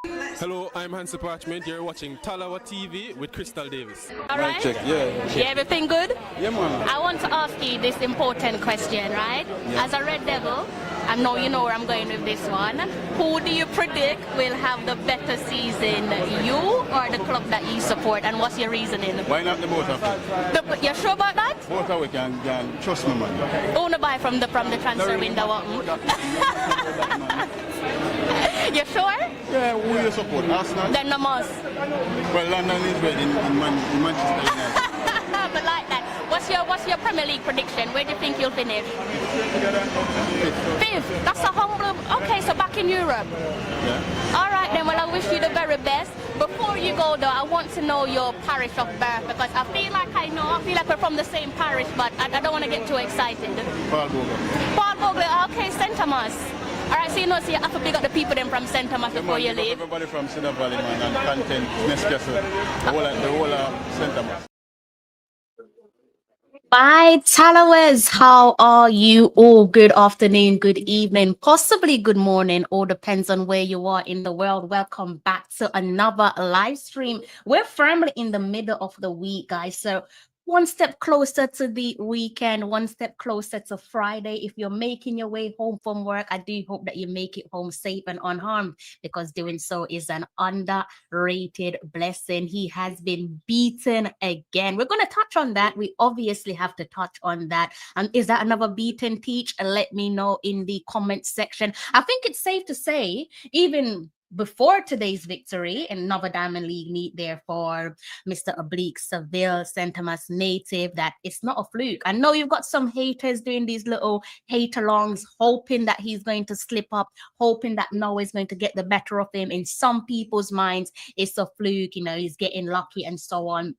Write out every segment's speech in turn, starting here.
Hello, I'm Hansi Parchment. You're watching Talawa TV with Crystal Davis. All right. Check, yeah. Yeah, everything good? Yeah, man. I want to ask you this important question, right? Yeah. As a Red Devil, I know you know where I'm going with this one. Who do you predict will have the better season, you or the club that you support, and what's your reasoning? Why not the both of them? You're sure about that? Both of we can trust me, man. Own a buy from the transfer window. You sure? Yeah, who you support? Arsenal? Then no must. Well, London is ready in Manchester United. But like that, what's your Premier League prediction? Where do you think you'll finish? Fifth. That's a humble. Okay, so back in Europe. Yeah. All right then. Well, I wish you the very best. Before you go though, I want to know your parish of birth because I feel like we're from the same parish, but I don't want to get too excited. Paul Bogle. Paul Bogle. Okay, St. Thomas. All right, so you have to pick up the people then from St. Thomas before you leave. Everybody from Cedar Valley, man, and Content, Newcastle, the whole of St. Thomas. Bye, Talawers. How are you all? Good afternoon, good evening, possibly good morning. All depends on where you are in the world. Welcome back to another live stream. We're firmly in the middle of the week, guys. So one step closer to the weekend, one step closer to Friday. If you're making your way home from work, I do hope that you make it home safe and unharmed because doing so is an underrated blessing. He has been beaten again. We're going to touch on that. We obviously have to touch on that. And is that another beaten teach? Let me know in the comment section. I think it's safe to say, even before today's victory in another Diamond League meet there for Mr. Oblique Seville, St. Thomas native, that it's not a fluke. I know you've got some haters doing these little hate-alongs, hoping that he's going to slip up, hoping that Noah is going to get the better of him. In some people's minds, it's a fluke, he's getting lucky and so on.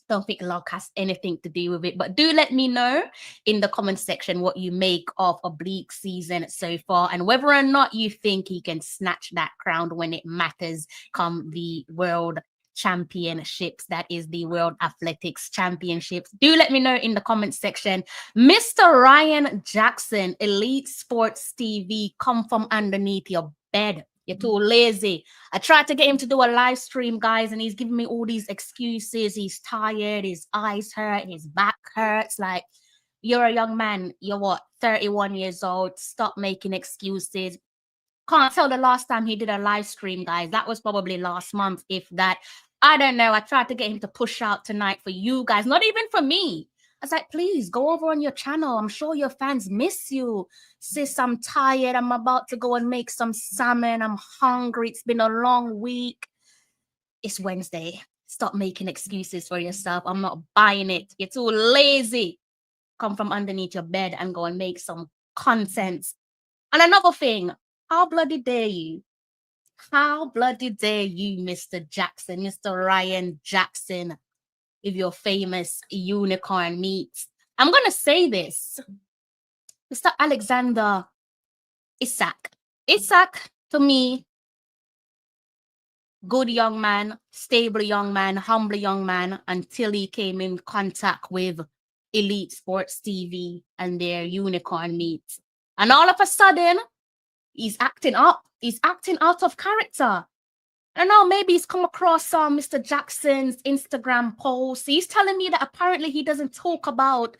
Don't think luck has anything to do with it, but do let me know in the comment section what you make of Oblique season so far and whether or not you think he can snatch that crown when it matters come the World Championships. That is the World Athletics Championships. Do let me know in the comment section. Mr. Ryan Jackson, Elite Sports TV, come from underneath your bed. You're too lazy. I tried to get him to do a live stream, guys, and he's giving me all these excuses. He's tired, his eyes hurt, his back hurts. Like, you're a young man. You're what, 31 years old. Stop making excuses. Can't tell the last time he did a live stream, guys. That was probably last month, if that. I don't know. I tried to get him to push out tonight for you guys, not even for me. I was like, please go over on your channel. I'm sure your fans miss you. Sis, I'm tired. I'm about to go and make some salmon. I'm hungry. It's been a long week. It's Wednesday. Stop making excuses for yourself. I'm not buying it. You're too lazy. Come from underneath your bed and go and make some content. And another thing, how bloody dare you? How bloody dare you, Mr. Jackson, Mr. Ryan Jackson, with your famous unicorn meat. I'm going to say this. Mr. Alexander Isak. Isak, to me, good young man, stable young man, humble young man, until he came in contact with Elite Sports TV and their unicorn meat. And all of a sudden, he's acting up. He's acting out of character. I don't know, maybe he's come across Mr. Jackson's Instagram post. He's telling me that apparently he doesn't talk about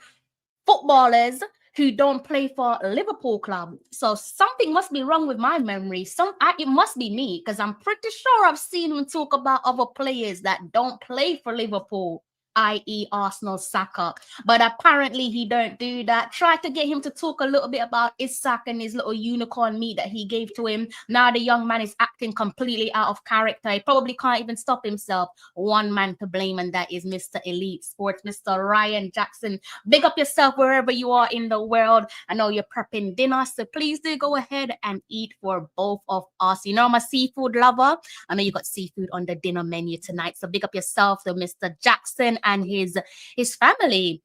footballers who don't play for Liverpool club. So something must be wrong with my memory. It must be me, because I'm pretty sure I've seen him talk about other players that don't play for Liverpool, i.e. Arsenal Saka. But apparently he don't do that. Tried to get him to talk a little bit about Isak and his little unicorn meat that he gave to him. Now the young man is acting completely out of character. He probably can't even stop himself. One man to blame, and that is Mr. Elite Sports, Mr. Ryan Jackson. Big up yourself wherever you are in the world. I know you're prepping dinner, so please do go ahead and eat for both of us. You know I'm a seafood lover. I know you got seafood on the dinner menu tonight, so big up yourself to Mr. Jackson and his family.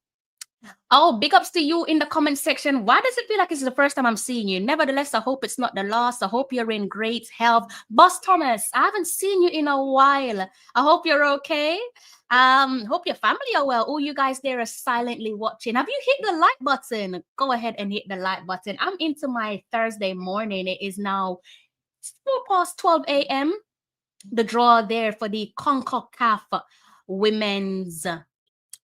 Oh, big ups to you in the comment section. Why does it feel like it's the first time I'm seeing you? Nevertheless, I hope it's not the last. I hope you're in great health. Boss Thomas, I haven't seen you in a while. I hope you're okay. Hope your family are well. All you guys there are silently watching. Have you hit the like button? Go ahead and hit the like button. I'm into my Thursday morning. It is now 4 past 12 a.m. the draw there for the Concacaf Women's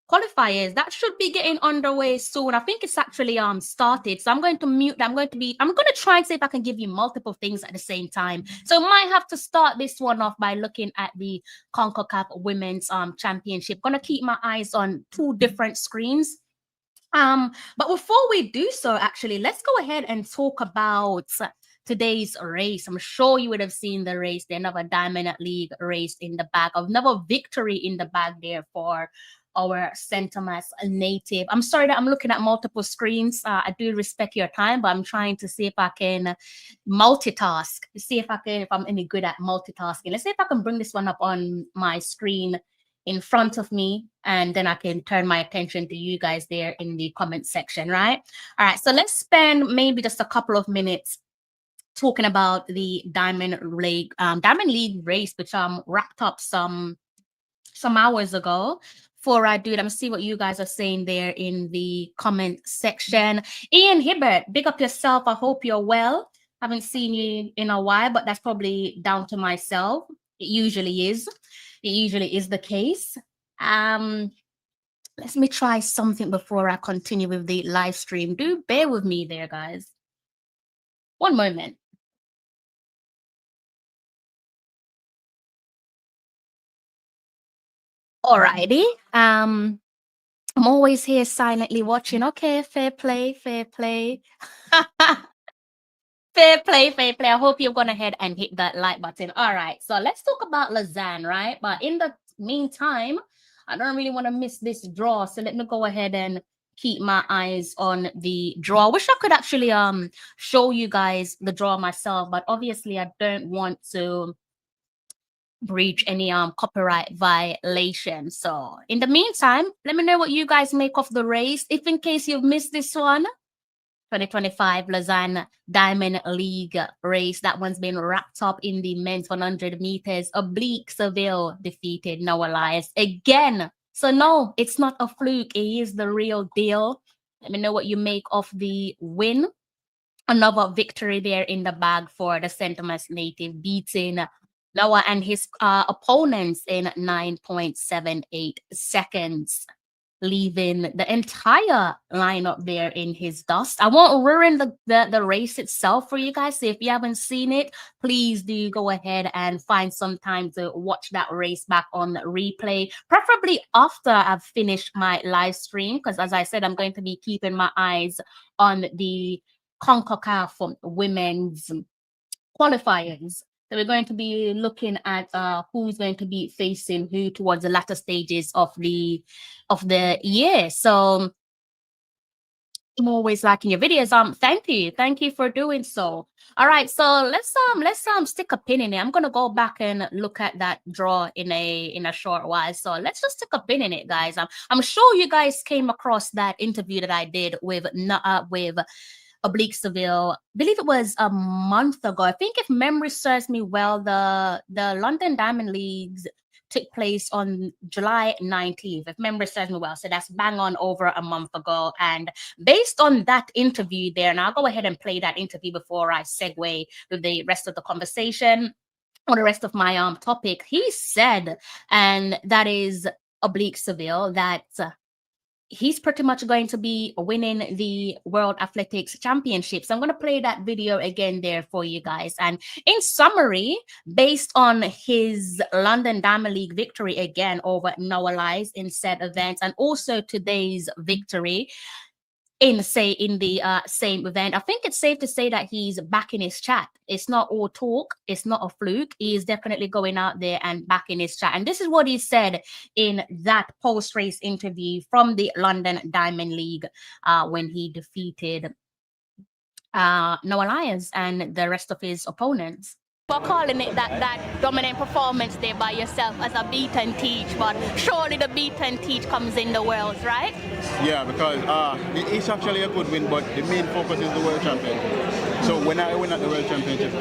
Qualifiers. That should be getting underway soon. I think it's actually started. So I'm going to mute. I'm going to try and see if I can give you multiple things at the same time. So might have to start this one off by looking at the Concacaf Women's Championship. Gonna keep my eyes on two different screens. But before we do so, actually, let's go ahead and talk about today's race. I'm sure you would have seen the race. There's another Diamond League race in the bag, another victory in the bag there for our St. Thomas native. I'm sorry that I'm looking at multiple screens. I do respect your time, but I'm trying to see if I can multitask, see if I'm any good at multitasking. Let's see if I can bring this one up on my screen in front of me, and then I can turn my attention to you guys there in the comment section, right? All right, so let's spend maybe just a couple of minutes talking about the Diamond League race, which wrapped up some hours ago. Before I do it, I'm see what you guys are saying there in the comment section. Ian Hibbert, big up yourself. I hope you're well. Haven't seen you in a while, but that's probably down to myself. It usually is. It usually is the case. Let me try something before I continue with the live stream. Do bear with me there, guys. One moment. Alrighty. I'm always here silently watching. Okay, fair play, fair play. Fair play, fair play. I hope you've gone ahead and hit that like button. All right, so let's talk about Lausanne, right? But in the meantime, I don't really want to miss this draw. So let me go ahead and keep my eyes on the draw. I wish I could actually show you guys the draw myself, but obviously I don't want to breach any copyright violation. So in the meantime, let me know what you guys make of the race. If in case you've missed this one, 2025 Lausanne Diamond League race, that one's been wrapped up in the men's 100 meters. Oblique Seville defeated Noah Lyles again. So no, it's not a fluke. It is the real deal. Let me know what you make of the win. Another victory there in the bag for the St. Thomas native, beating Noah and his opponents in 9.78 seconds, leaving the entire lineup there in his dust. I won't ruin the race itself for you guys. So if you haven't seen it, please do go ahead and find some time to watch that race back on replay, preferably after I've finished my live stream, because as I said, I'm going to be keeping my eyes on the Concacaf Women's Qualifiers. So we're going to be looking at who's going to be facing who towards the latter stages of the year. So I'm always liking your videos. Thank you for doing so. All right, so let's stick a pin in it. I'm gonna go back and look at that draw in a short while. So let's just stick a pin in it, guys. I'm sure you guys came across that interview that I did with Oblique Seville. I believe it was a month ago. I think if memory serves me well, the London Diamond Leagues took place on July 19th, if memory serves me well. So that's bang on over a month ago. And based on that interview there, and I'll go ahead and play that interview before I segue with the rest of the conversation or the rest of my topic. He said, and that is Oblique Seville, that he's pretty much going to be winning the World Athletics Championships. I'm going to play that video again there for you guys. And in summary, based on his London Diamond League victory again over Noah Lyles in said event, and also today's victory in the same event, I think it's safe to say that he's back in his chat. It's not all talk. It's not a fluke. He's definitely going out there and back in his chat. And this is what he said in that post-race interview from the London Diamond League when he defeated Noah Lyles and the rest of his opponents. We're calling it that dominant performance there by yourself as a beat and teach, but surely the beat and teach comes in the worlds, right? Yeah, because it's actually a good win, but the main focus is the World Championship. So when I win at the World Championship,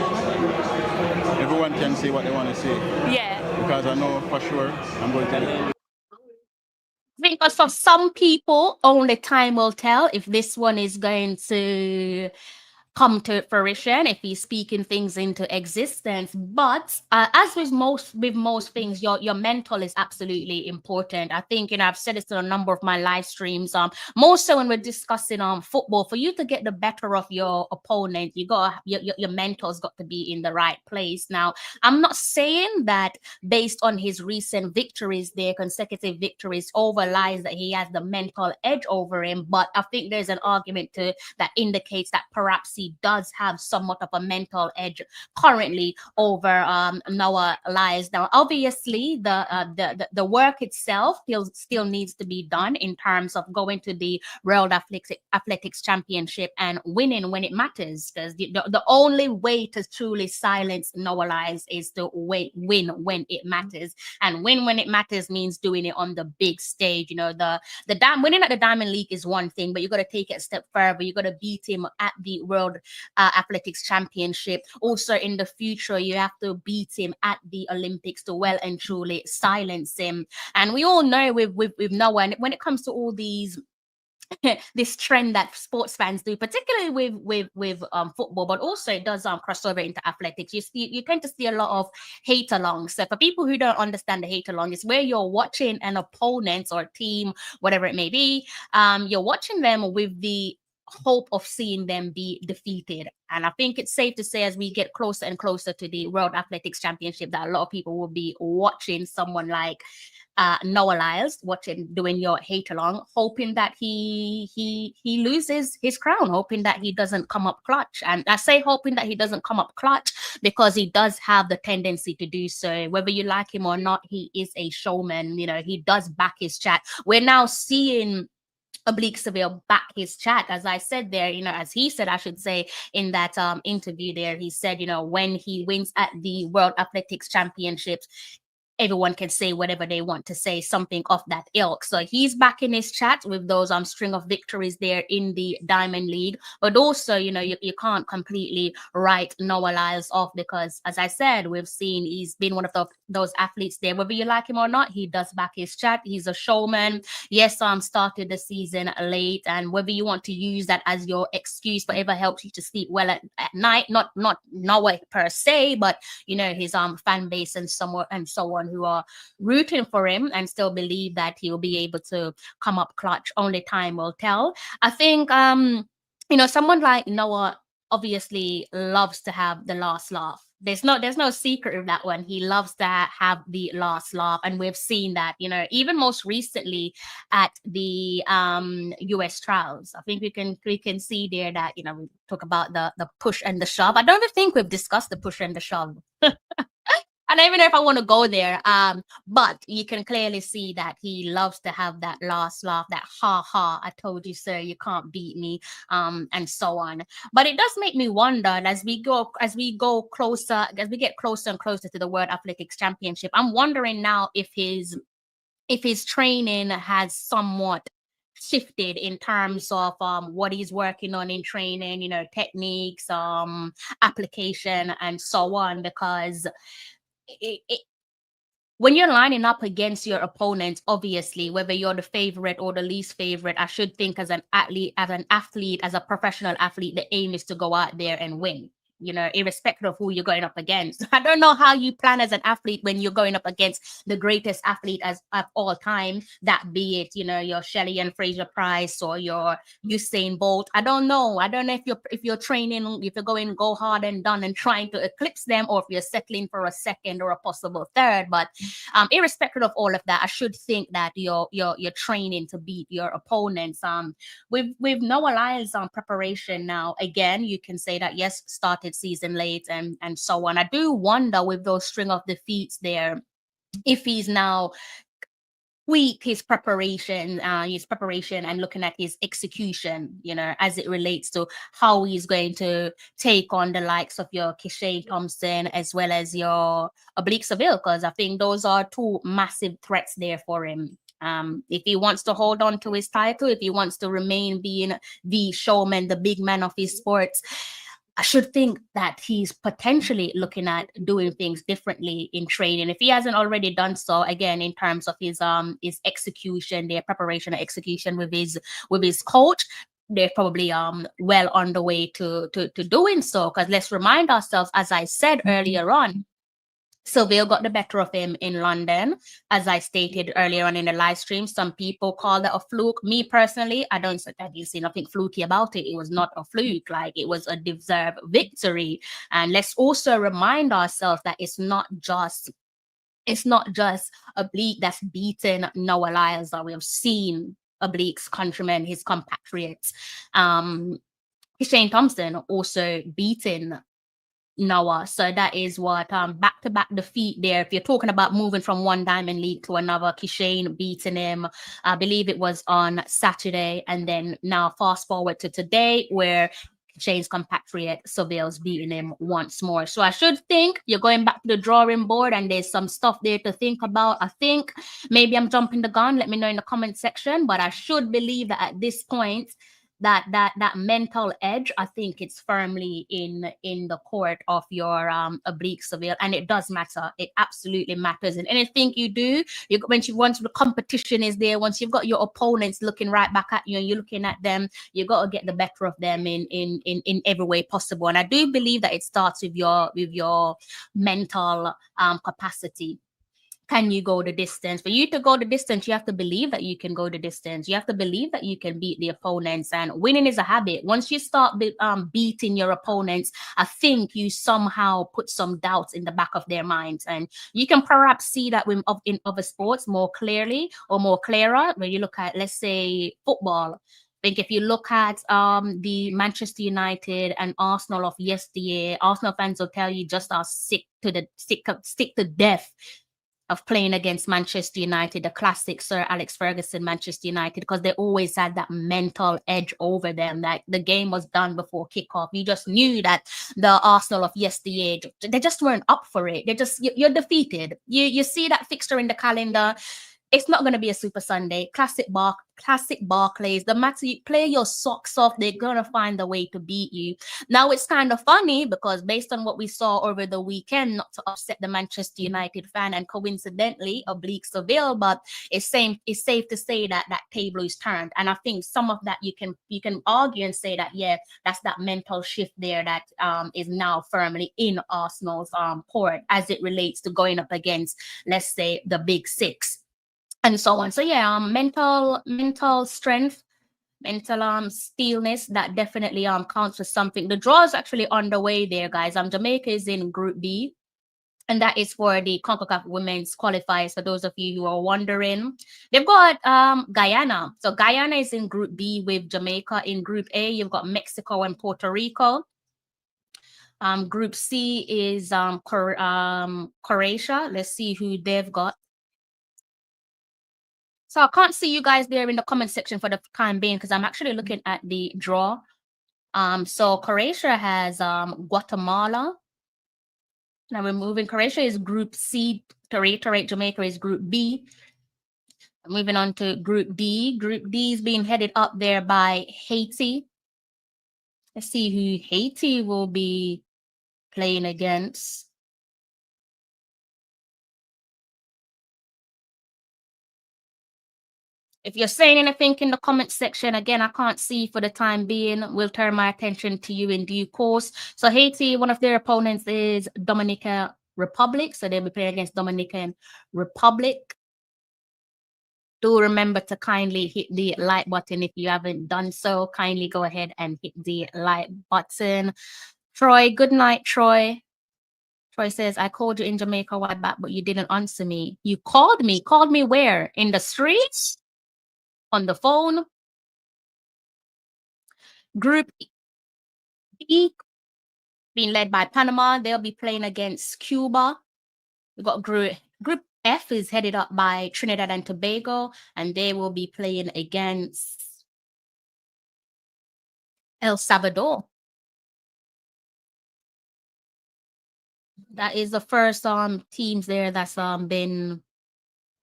everyone can see what they want to see. Yeah. Because I know for sure I'm going to. Because for some people, only time will tell if this one is going to come to fruition, if he's speaking things into existence. But as with most things, your mental is absolutely important. I think, I've said this in a number of my live streams. More so when we're discussing football, for you to get the better of your opponent, your mental's got to be in the right place. Now, I'm not saying that based on his recent victories, their consecutive victories over Lyles, that he has the mental edge over him. But I think there's an argument that indicates that perhaps he does have somewhat of a mental edge currently over Noah Lyles. Now, obviously, the work itself still needs to be done in terms of going to the World Athletics Championship and winning when it matters. Because the only way to truly silence Noah Lyles is to win when it matters, and win when it matters means doing it on the big stage. Winning at the Diamond League is one thing, but you got to take it a step further. You got to beat him at the World Athletics Championship. Also, in the future, you have to beat him at the Olympics to well and truly silence him. And we all know with Noah, and when it comes to all these this trend that sports fans do, particularly with football, but also it does cross over into athletics. You tend to see a lot of hate alongs. So for people who don't understand the hate along, it's where you're watching an opponent or team, whatever it may be. You're watching them with the hope of seeing them be defeated. And I think it's safe to say, as we get closer and closer to the World Athletics Championship, that a lot of people will be watching someone like Noah Lyles, doing your hate along, hoping that he loses his crown, hoping that he doesn't come up clutch. And I say hoping that he doesn't come up clutch because he does have the tendency to do so. Whether you like him or not, he is a showman. He does back his chat. We're now seeing Oblique Seville back his chat, as I said there, as he said, I should say, in that interview there, he said, when he wins at the World Athletics Championships, everyone can say whatever they want to say, something of that ilk. So he's back in his chat with those string of victories there in the Diamond League. But also, you can't completely write Noah Lyles off because, as I said, we've seen he's been one of those athletes there. Whether you like him or not, he does back his chat. He's a showman. Yes, started the season late, and whether you want to use that as your excuse, whatever helps you to sleep well at night, not Noah per se, but his fan base and so on, who are rooting for him and still believe that he'll be able to come up clutch. Only time will tell. I think someone like Noah obviously loves to have the last laugh. There's no secret of that one. He loves to have the last laugh, and we've seen that even most recently at the US trials. I think we can see there that we talk about the push and the shove. I don't even think we've discussed the push and the shove. I don't even know if I want to go there. But you can clearly see that he loves to have that last laugh, that ha ha, I told you so, you can't beat me, and so on. But it does make me wonder as we get closer and closer to the World Athletics Championship. I'm wondering now if his training has somewhat shifted in terms of what he's working on in training, techniques, application, and so on, because when you're lining up against your opponent, obviously, whether you're the favorite or the least favorite, I should think as a professional athlete, the aim is to go out there and win. Irrespective of who you're going up against. I don't know how you plan as an athlete when you're going up against the greatest athlete of all time, that be it, your Shelley and Fraser Price or your Usain Bolt. I don't know if you're training, if you're going go hard and done and trying to eclipse them, or if you're settling for a second or a possible third. But irrespective of all of that, I should think that you're training to beat your opponents. With Noah Lyles preparation now, again, you can say that yes, started season late and so on. I do wonder with those string of defeats there, if he's now tweak his preparation and looking at his execution, as it relates to how he's going to take on the likes of your Kishane Thompson as well as your Oblique Seville, because I think those are two massive threats there for him. If he wants to hold on to his title, if he wants to remain being the showman, the big man of his sports, I should think that he's potentially looking at doing things differently in training. If he hasn't already done so, again, in terms of his execution, their preparation and execution with his coach, they're probably well on the way to doing so. Because let's remind ourselves, as I said earlier on, Seville got the better of him in London, as I stated earlier on in the live stream. Some people call that a fluke. Me personally, I didn't see nothing fluky about it. It was not a fluke. Like, it was a deserved victory. And let's also remind ourselves that it's not just Oblique that's beaten Noah Lyles. That we have seen Oblique's countrymen, his compatriots, Shane Thompson also beaten Noah. So that is what back-to-back defeat there. If you're talking about moving from one Diamond League to another, Kishane beating him, I believe it was on Saturday, and then now fast forward to today, where Shane's compatriot Seville's beating him once more. So I should think you're going back to the drawing board, and there's some stuff there to think about. I think maybe I'm jumping the gun. Let me know in the comment section. But I should believe that at this point, that mental edge, I think it's firmly in the court of your Oblique Seville, and it does matter. It absolutely matters. And anything you do, once the competition is there, once you've got your opponents looking right back at you and you're looking at them, you got to get the better of them in every way possible. And I do believe that it starts with your mental capacity. Can you go the distance? For you to go the distance, you have to believe that you can go the distance. You have to believe that you can beat the opponents. And winning is a habit. Once you start beating your opponents, I think you somehow put some doubts in the back of their minds. And you can perhaps see that in other sports more clearly or more clearer when you look at, let's say, football. I think if you look at the Manchester United and Arsenal of yesteryear, Arsenal fans will tell you just how sick to death of playing against Manchester United, the classic Sir Alex Ferguson Manchester United, because they always had that mental edge over them. That the game was done before kickoff. You just knew that the Arsenal of yesteryear, they just weren't up for it. You're defeated. You see that fixture in the calendar. It's not going to be a Super Sunday. Classic Barclays. The matter you play your socks off, they're going to find a way to beat you. Now, it's kind of funny because based on what we saw over the weekend, not to upset the Manchester United fan and coincidentally Oblique Seville, but it's safe to say that that table is turned. And I think some of that you can argue and say that, yeah, that's that mental shift there that is now firmly in Arsenal's court as it relates to going up against, let's say, the Big Six and so on. So yeah, mental strength, mental steelness, that definitely counts for something. The draw is actually underway there, guys. Jamaica is in Group B, and that is for the Concacaf Women's Qualifiers. For those of you who are wondering, they've got Guyana. So Guyana is in Group B with Jamaica. In Group A, you've got Mexico and Puerto Rico. Group C is Croatia. Let's see who they've got. So I can't see you guys there in the comment section for the time being because I'm actually looking at the draw. So Croatia has Guatemala. Now we're moving. Croatia is Group C. To reiterate, Jamaica is Group B. Moving on to Group D. Group D is being headed up there by Haiti. Let's see who Haiti will be playing against. If you're saying anything in the comment section, again, I can't see for the time being. We'll turn my attention to you in due course. So Haiti, one of their opponents is Dominican Republic. So they'll be playing against Dominican Republic. Do remember to kindly hit the like button if you haven't done so. Kindly go ahead and hit the like button. Troy, good night, Troy. Troy says, I called you in Jamaica a while back, but you didn't answer me. You called me. Called me where? In the streets? On the phone? Group E being led by Panama. They'll be playing against Cuba. We've got Group F is headed up by Trinidad and Tobago, and they will be playing against El Salvador. That is the first teams there that's been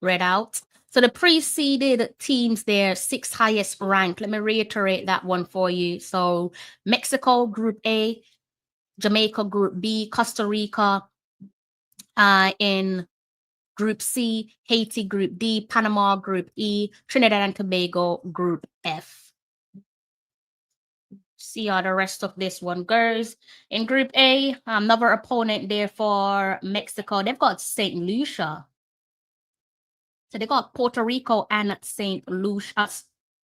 read out. So the preceded teams there, 6th highest ranked. Let me reiterate that one for you. So Mexico, Group A, Jamaica, Group B, Costa Rica in Group C, Haiti, Group D, Panama, Group E, Trinidad and Tobago, Group F. See how the rest of this one goes. In Group A, another opponent there for Mexico. They've got St. Lucia. So they got Puerto Rico and St. Lucia.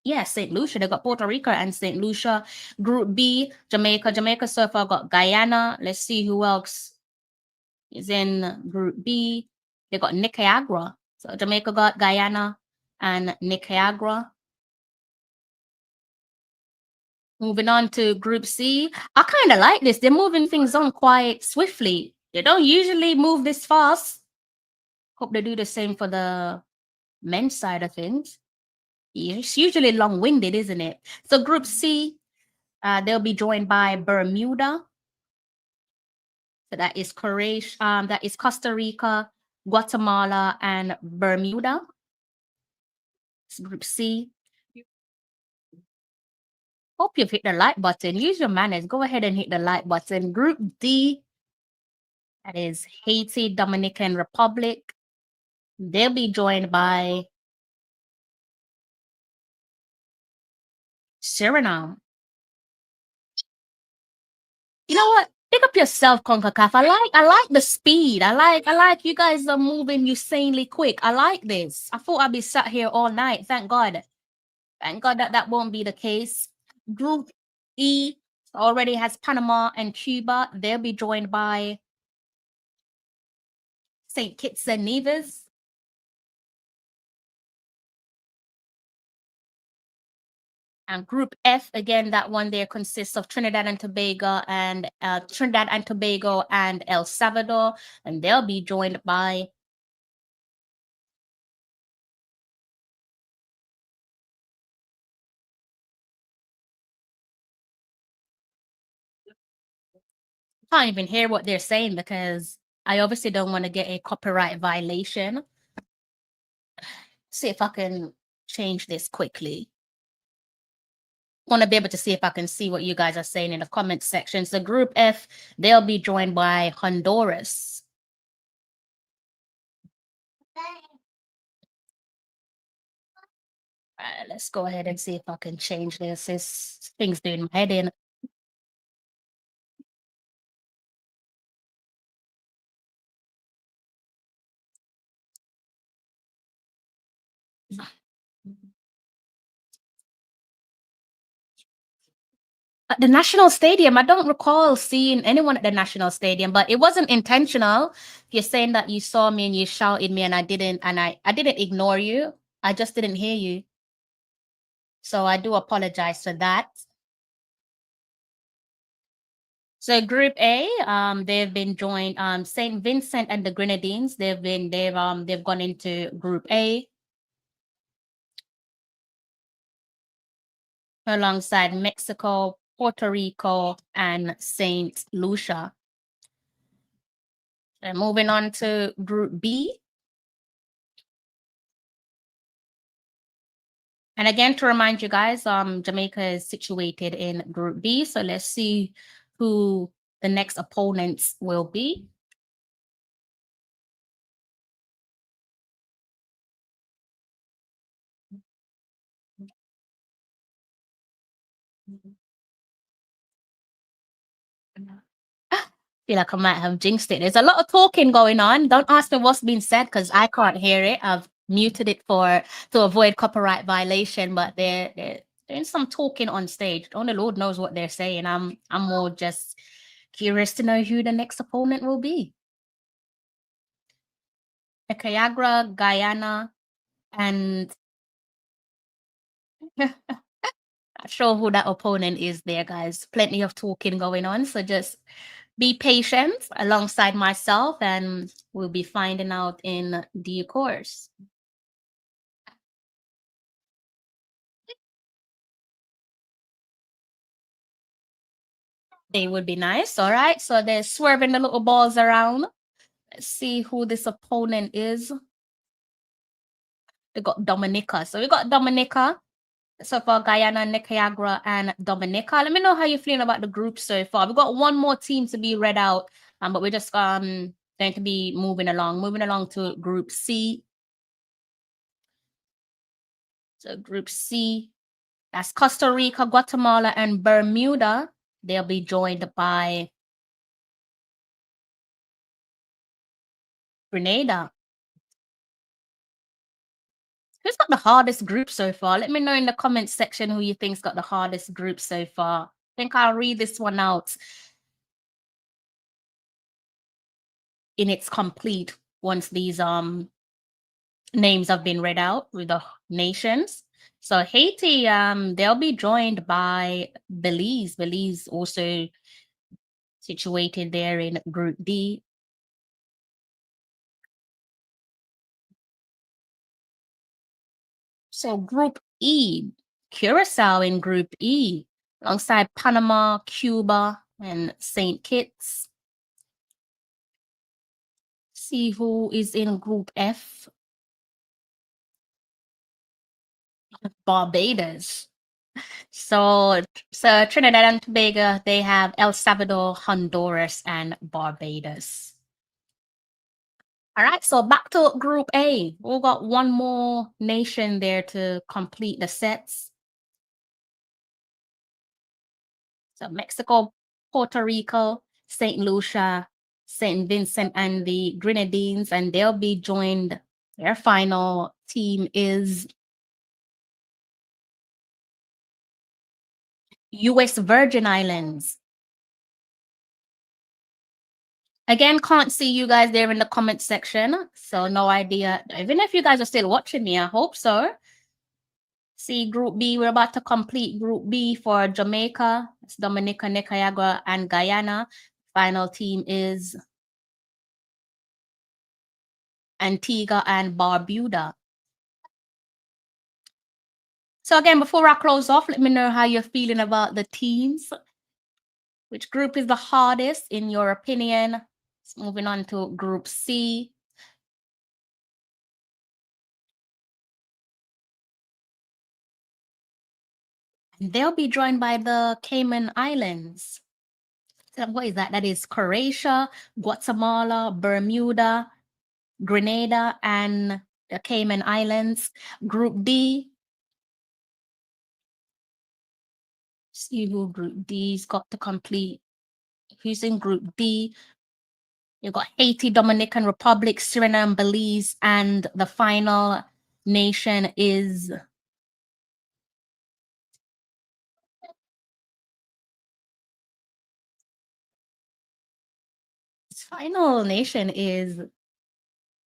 Yeah, St. Lucia. They got Puerto Rico and St. Lucia. Group B, Jamaica. Jamaica so far got Guyana. Let's see who else is in Group B. They got Nicaragua. So Jamaica got Guyana and Nicaragua. Moving on to Group C. I kind of like this. They're moving things on quite swiftly. They don't usually move this fast. Hope they do the same for the men's side of things. It's usually long-winded, isn't it? So Group C, they'll be joined by Bermuda. So that is Croatia, that is Costa Rica, Guatemala, and Bermuda. It's Group C. Hope you've hit the like button. Use your manners. Go ahead and hit the like button. Group D, that is Haiti, Dominican Republic. They'll be joined by Suriname. You know what? Pick up yourself, Concacaf. I like the speed. I like you guys are moving insanely quick. I like this. I thought I'd be sat here all night. Thank God. Thank God that won't be the case. Group E already has Panama and Cuba. They'll be joined by St. Kitts and Nevis. And Group F, again, that one there consists of Trinidad and Tobago and El Salvador, and they'll be joined by I can't even hear what they're saying because I obviously don't want to get a copyright violation. See if I can change this quickly. Want to be able to see if I can see what you guys are saying in the comment section. So Group F, they'll be joined by Honduras. All right, let's go ahead and see if I can change this. This thing's doing my head in. At the National Stadium, I don't recall seeing anyone at the National Stadium, but it wasn't intentional. You're saying that you saw me and you shouted me and I didn't ignore you. I just didn't hear you. So I do apologize for that. So Group A, they've been joined, St. Vincent and the Grenadines. They've gone into Group A. Alongside Mexico, Puerto Rico, and St. Lucia. And moving on to Group B. And again, to remind you guys, Jamaica is situated in Group B. So let's see who the next opponents will be. Feel like I might have jinxed it. There's a lot of talking going on. Don't ask me what's being said because I can't hear it. I've muted it to avoid copyright violation, but they're doing some talking on stage. Only Lord knows what they're saying. I'm more just curious to know who the next opponent will be. Nicaragua, Guyana, and not sure who that opponent is there, guys. Plenty of talking going on, so just be patient alongside myself and we'll be finding out in due course. They would be nice. All right, so they're swerving the little balls around. Let's see who this opponent is. They got Dominica. So we got Dominica. So far, Guyana, Nicaragua, and Dominica. Let me know how you're feeling about the group so far. We've got one more team to be read out, but we're just going to be moving along to Group C. So Group C, That's Costa Rica, Guatemala, and Bermuda. They'll be joined by Grenada. Who's got the hardest group so far? Let me know in the comments section who you think's got the hardest group so far. I think I'll read this one out in its complete once these names have been read out with the nations. So Haiti, they'll be joined by Belize. Belize also situated there in Group D. So Group E, Curacao in Group E, alongside Panama, Cuba, and St. Kitts. See who is in Group F. Barbados. So Trinidad and Tobago, they have El Salvador, Honduras, and Barbados. All right, so back to Group A. We've got one more nation there to complete the sets. So Mexico, Puerto Rico, St. Lucia, St. Vincent, and the Grenadines, and they'll be joined. Their final team is U.S. Virgin Islands. Again, can't see you guys there in the comment section, so no idea. Even if you guys are still watching me, I hope so. See Group B, we're about to complete Group B for Jamaica, it's Dominica, Nicaragua, and Guyana. Final team is Antigua and Barbuda. So again, before I close off, let me know how you're feeling about the teams. Which group is the hardest in your opinion? Moving on to Group C. And they'll be joined by the Cayman Islands. So what is that? That is Croatia, Guatemala, Bermuda, Grenada, and the Cayman Islands. Group D. See who Group D's got to complete. Who's in Group D? You've got Haiti, Dominican Republic, Suriname, Belize, and the final nation is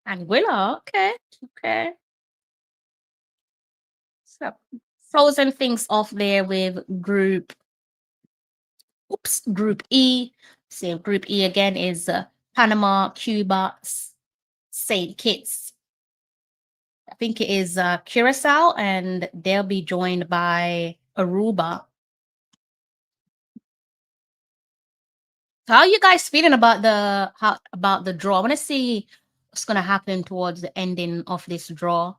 Anguilla. Okay. So closing things off there with Group E. So Group E again is Panama, Cuba, St. Kitts. I think it is Curacao, and they'll be joined by Aruba. So how are you guys feeling about the draw? I want to see what's going to happen towards the ending of this draw.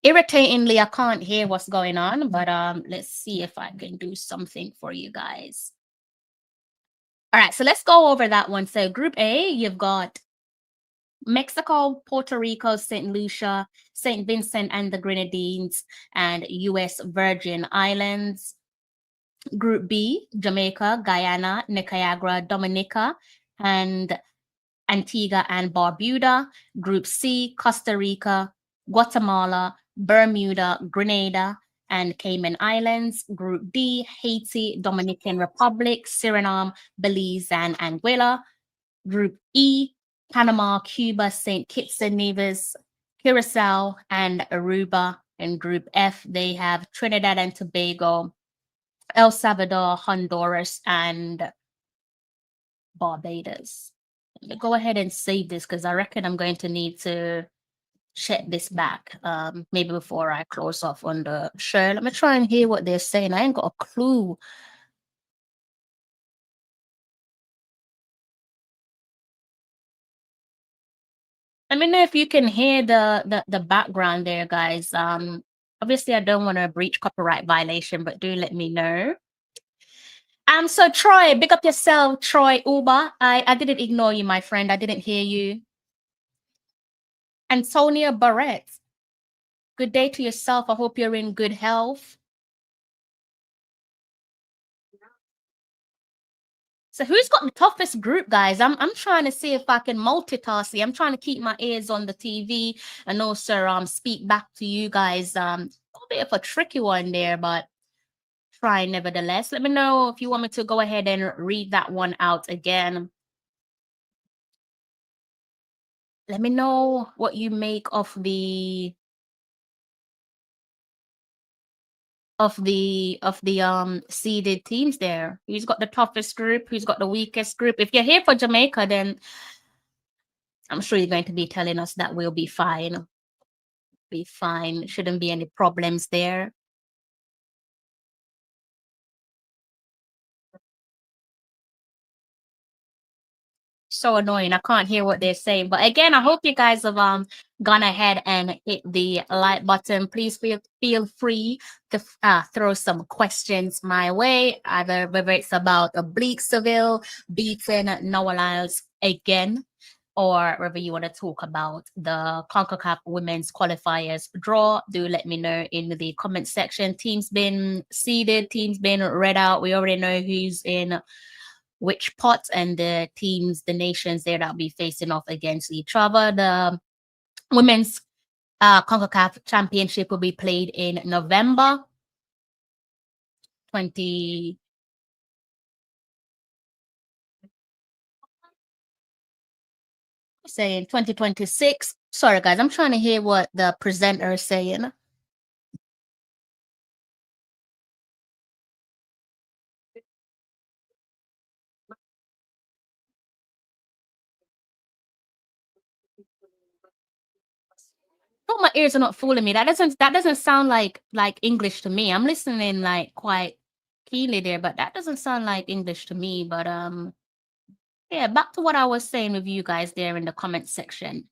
Irritatingly, I can't hear what's going on, but let's see if I can do something for you guys. All right, so let's go over that one. So Group A, you've got Mexico, Puerto Rico, St. Lucia, St. Vincent and the Grenadines, and U.S. Virgin Islands. Group B, Jamaica, Guyana, Nicaragua, Dominica, and Antigua and Barbuda. Group C, Costa Rica, Guatemala, Bermuda, Grenada, and Cayman Islands. Group D, Haiti, Dominican Republic, Suriname, Belize, and Anguilla. Group E, Panama, Cuba, St. Kitts and Nevis, Curacao, and Aruba. And Group F, they have Trinidad and Tobago, El Salvador, Honduras, and Barbados. Let me go ahead and save this because I reckon I'm going to need to check this back maybe before I close off on the show. Let me try and hear what they're saying. I ain't got a clue. Let me know if you can hear the background there, guys. Obviously, I don't want to breach copyright violation, but do let me know. So Troy, big up yourself, Troy Uber. I didn't ignore you, my friend. I didn't hear you. Antonia Barrett, good day to yourself. I hope you're in good health. So who's got the toughest group, guys? I'm trying to see if I can multitask here. I'm trying to keep my ears on the TV and also speak back to you guys. A bit of a tricky one there, but try nevertheless. Let me know if you want me to go ahead and read that one out again. Let me know what you make of the seeded teams there. Who's got the toughest group? Who's got the weakest group? If you're here for Jamaica, then I'm sure you're going to be telling us that we'll be fine. Be fine. Shouldn't be any problems there. So annoying. I can't hear what they're saying. But again, I hope you guys have gone ahead and hit the like button. Please feel free to throw some questions my way, either whether it's about Oblique Seville beating Noah Lyles again, or whether you want to talk about the Concacaf Women's Qualifiers draw. Do let me know in the comment section. Teams been seeded, teams been read out. We already know who's in which pot and the teams, the nations there that'll be facing off against each other. The women's CONCACAF championship will be played in November 20. Saying 2026. Sorry, guys, I'm trying to hear what the presenter is saying. Oh, my ears are not fooling me. That doesn't sound like English to me. I'm listening like quite keenly there, but that doesn't sound like English to me. But yeah, back to what I was saying with you guys there in the comment section.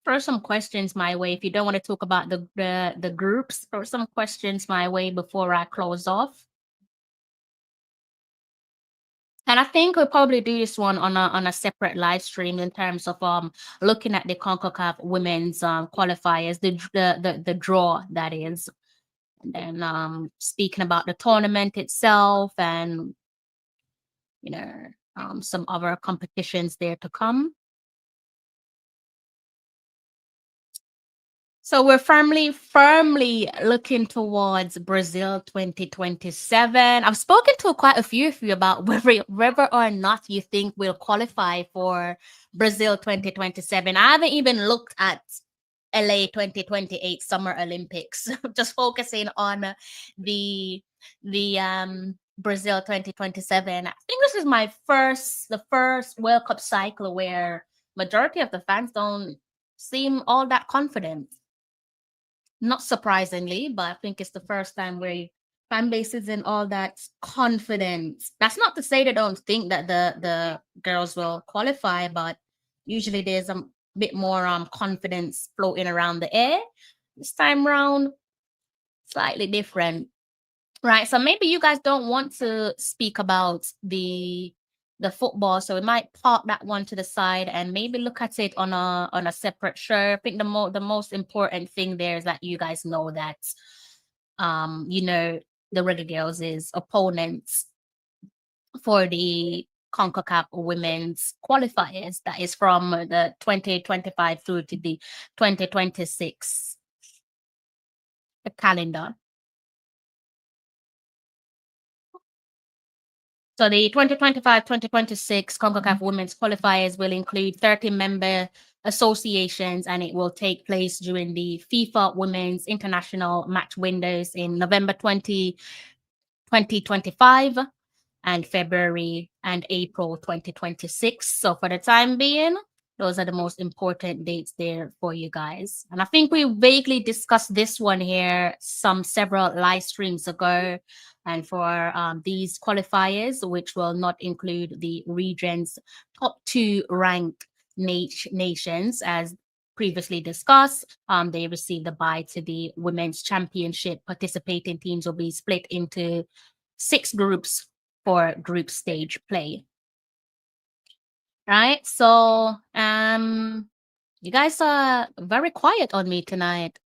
Throw some questions my way if you don't want to talk about the groups. Throw some questions my way before I close off. And I think we'll probably do this one on a separate live stream in terms of looking at the CONCACAF women's qualifiers, the draw that is, and then speaking about the tournament itself and some other competitions there to come. So we're firmly looking towards Brazil 2027. I've spoken to quite a few of you about whether or not you think we'll qualify for Brazil 2027. I haven't even looked at LA 2028 Summer Olympics. Just focusing on the Brazil 2027. I think this is the first World Cup cycle where majority of the fans don't seem all that confident. Not surprisingly, but I think it's the first time where fan base isn't all that confident. That's not to say they don't think that the girls will qualify, but usually there's a bit more confidence floating around the air. This time around, slightly different. Right. So maybe you guys don't want to speak about the football, so we might park that one to the side and maybe look at it on a separate show. I think the most important thing there is that you guys know that the Reggae Girls is opponents for the CONCACAF Women's Qualifiers. That is from the 2025 through to the 2026 calendar. So the 2025-2026 CONCACAF Women's Qualifiers will include 30 member associations, and it will take place during the FIFA Women's International Match windows in November 2025 and February and April 2026. So for the time being, those are the most important dates there for you guys. And I think we vaguely discussed this one here several live streams ago. And for these qualifiers, which will not include the region's top 2 ranked nations, as previously discussed, they received the bye to the Women's Championship. Participating teams will be split into 6 groups for group stage play. Right? So, you guys are very quiet on me tonight.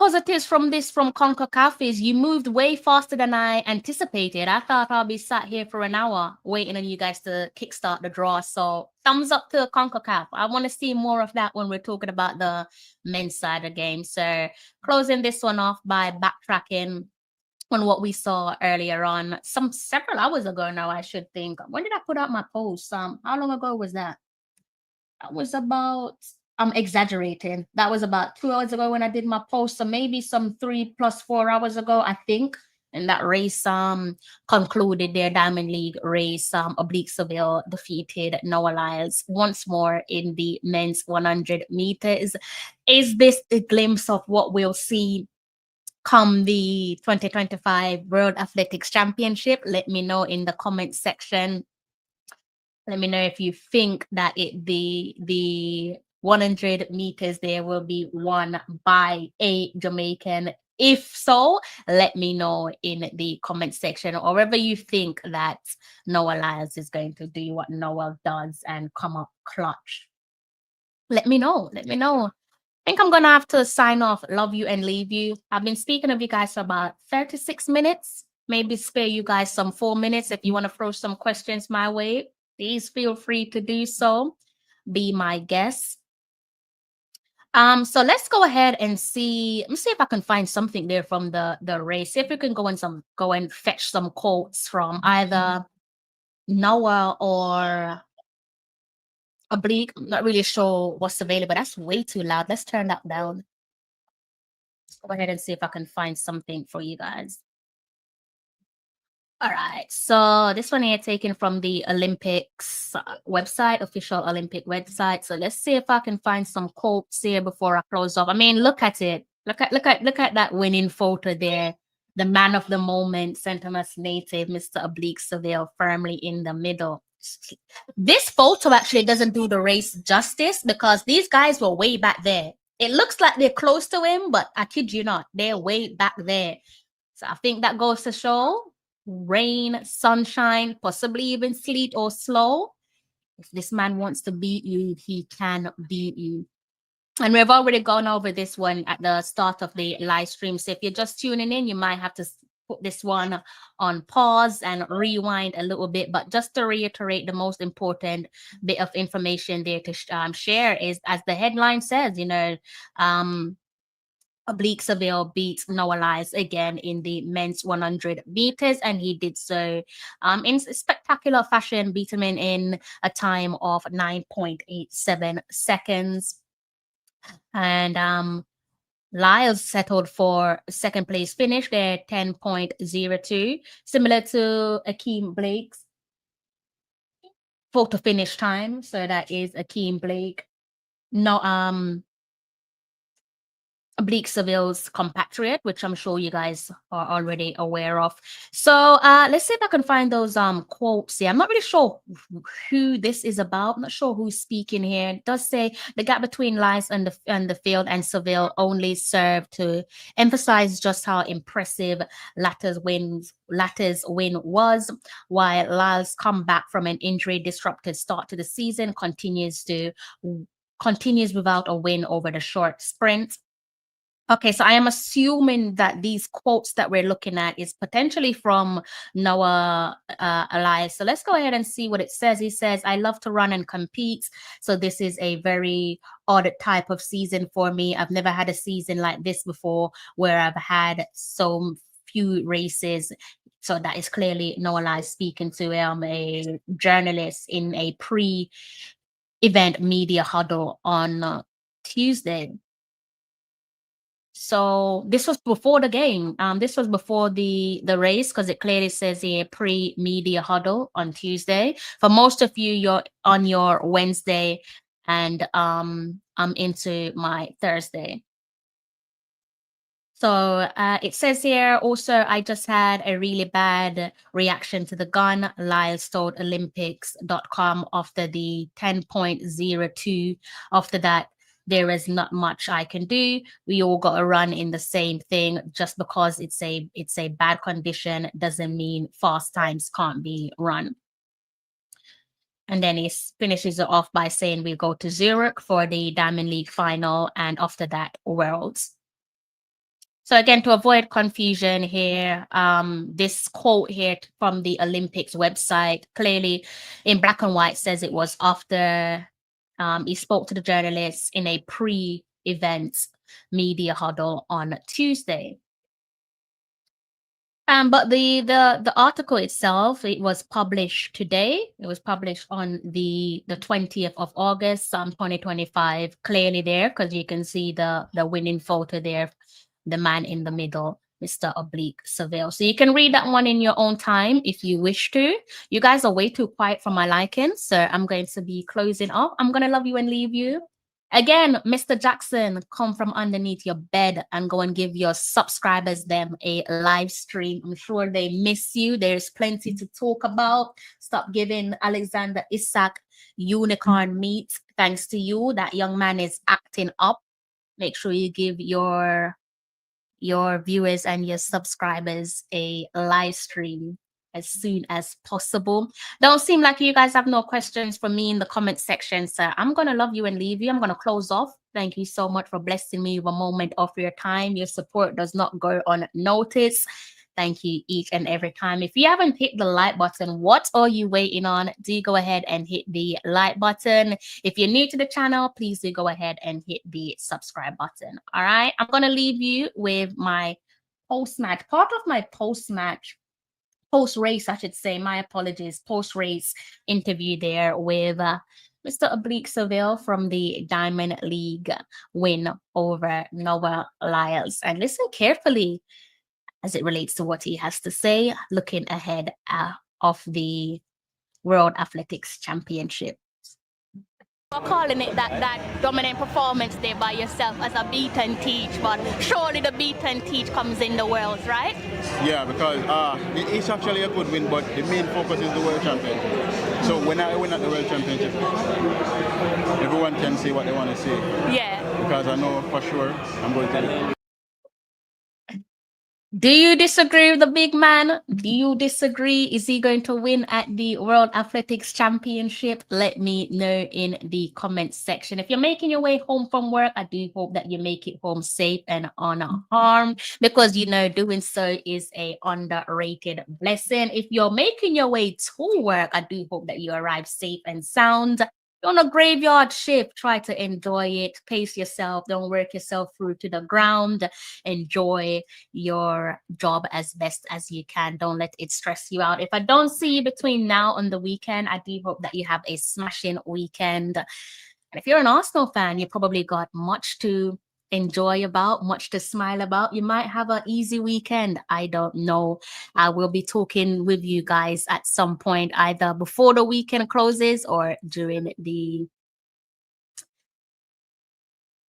positives from Concacaf is you moved way faster than I anticipated. I thought I'll be sat here for an hour waiting on you guys to kickstart the draw. So thumbs up to Concacaf. I want to see more of that when we're talking about the men's side of the game. So closing this one off by backtracking on what we saw earlier on, several hours ago now, I should think. When did I put out my post? How long ago was that? That was about, I'm exaggerating. That was about 2 hours ago when I did my post. So maybe some 3 plus 4 hours ago, I think. And that race concluded their Diamond League race. Oblique Seville defeated Noah Lyles once more in the men's 100 meters. Is this a glimpse of what we'll see come the 2025 World Athletics Championship? Let me know in the comment section. Let me know if you think that the 100 meters there will be won by a Jamaican. If so, let me know in the comment section, or wherever you think that Noah Lyles is going to do what Noah does and come up clutch. Let me know. Let me know. I think I'm going to have to sign off, love you and leave you. I've been speaking of you guys for about 36 minutes. Maybe spare you guys some 4 minutes if you want to throw some questions my way. Please feel free to do so. Be my guest. So let's go ahead and see. Let me see if I can find something there from the race. See if we can go and fetch some quotes from either Noah or Oblique. I'm not really sure what's available. That's way too loud. Let's turn that down. Let's go ahead and see if I can find something for you guys. All right, so this one here taken from the Olympics website, official Olympic website. So let's see if I can find some quotes here before I close off. I mean, look at it. Look at that winning photo there. The man of the moment, St. Thomas native, Mr. Oblique Seville, firmly in the middle. This photo actually doesn't do the race justice because these guys were way back there. It looks like they're close to him, but I kid you not, they're way back there. So I think that goes to show rain, sunshine, possibly even sleet or snow. If this man wants to beat you, he can beat you. And we've already gone over this one at the start of the live stream. So if you're just tuning in, you might have to put this one on pause and rewind a little bit. But just to reiterate, the most important bit of information there to share is, as the headline says, Oblique Seville beats Noah Lyles again in the men's 100 meters, and he did so in spectacular fashion, beating him in a time of 9.87 seconds. And Lyles settled for second place finish there, 10.02, similar to Akeem Blake's photo finish time. So that is Akeem Blake. No, Oblique Seville's compatriot, which I'm sure you guys are already aware of. So let's see if I can find those quotes here. I'm not really sure who this is about. I'm not sure who's speaking here. It does say the gap between Lyles and the field and Seville only served to emphasize just how impressive Latter's win was, while Lyles' comeback from an injury disrupted start to the season continues without a win over the short sprint. Okay, so I am assuming that these quotes that we're looking at is potentially from Noah Lyles. So let's go ahead and see what it says. He says, "I love to run and compete. So this is a very odd type of season for me. I've never had a season like this before where I've had so few races." So that is clearly Noah Lyles speaking to a journalist in a pre-event media huddle on Tuesday. So this was before the game. This was before the race, because it clearly says here pre-media huddle on Tuesday. For most of you, you're on your Wednesday, and I'm into my Thursday. So it says here also, "I just had a really bad reaction to the gun," Lyles told Olympics.com after the 10.02. After that, "There is not much I can do. We all got to run in the same thing. Just because it's a bad condition doesn't mean fast times can't be run." And then he finishes it off by saying, "We go to Zurich for the Diamond League final, and after that, Worlds." So again, to avoid confusion here, this quote here from the Olympics website clearly in black and white says it was after he spoke to the journalists in a pre-event media huddle on Tuesday. But the article itself, it was published today. It was published on the 20th of August, 2025. Clearly there, because you can see the winning photo there, the man in the middle, Mr. Oblique Seville. So you can read that one in your own time if you wish to. You guys are way too quiet for my liking, so I'm going to be closing off. I'm gonna love you and leave you. Again, Mr. Jackson, come from underneath your bed and go and give your subscribers them a live stream. I'm sure they miss you. There's plenty to talk about. Stop giving Alexander Isak unicorn meat. Thanks to you, that young man is acting up. Make sure you give your viewers and your subscribers a live stream as soon as possible. Don't seem like you guys have no questions for me in the comment section, so I'm gonna love you and leave you. I'm gonna close off. Thank you so much for blessing me with a moment of your time. Your support does not go unnoticed. Thank you each and every time. If you haven't hit the like button, what are you waiting on? Do go ahead and hit the like button. If you're new to the channel, please do go ahead and hit the subscribe button. All right, I'm gonna leave you with my post-match, part of my post-match, post-race, I should say, my apologies, post-race interview there with Mr. Oblique Seville from the Diamond League win over Noah Lyles. And listen carefully as it relates to what he has to say, looking ahead of the World Athletics Championship. You're calling it that dominant performance there by yourself as a beat and teach, but surely the beat and teach comes in the Worlds, right? Yeah, because it's actually a good win, but the main focus is the World Championship. So when I win at the World Championship, everyone can say what they want to say. Yeah. Because I know for sure I'm going to. Do you disagree with the big man? Do you disagree? Is he going to win at the World Athletics Championship? Let me know in the comments section. If you're making your way home from work, I do hope that you make it home safe and unharmed, because you know doing so is a underrated blessing. If you're making your way to work, I do hope that you arrive safe and sound. You're on a graveyard shift, try to enjoy it, pace yourself, don't work yourself through to the ground, enjoy your job as best as you can. Don't let it stress you out. If I don't see you between now and the weekend, I do hope that you have a smashing weekend. And if you're an Arsenal fan, you probably got much to enjoy about, much to smile about. You might have an easy weekend. I don't know. I will be talking with you guys at some point, either before the weekend closes or during the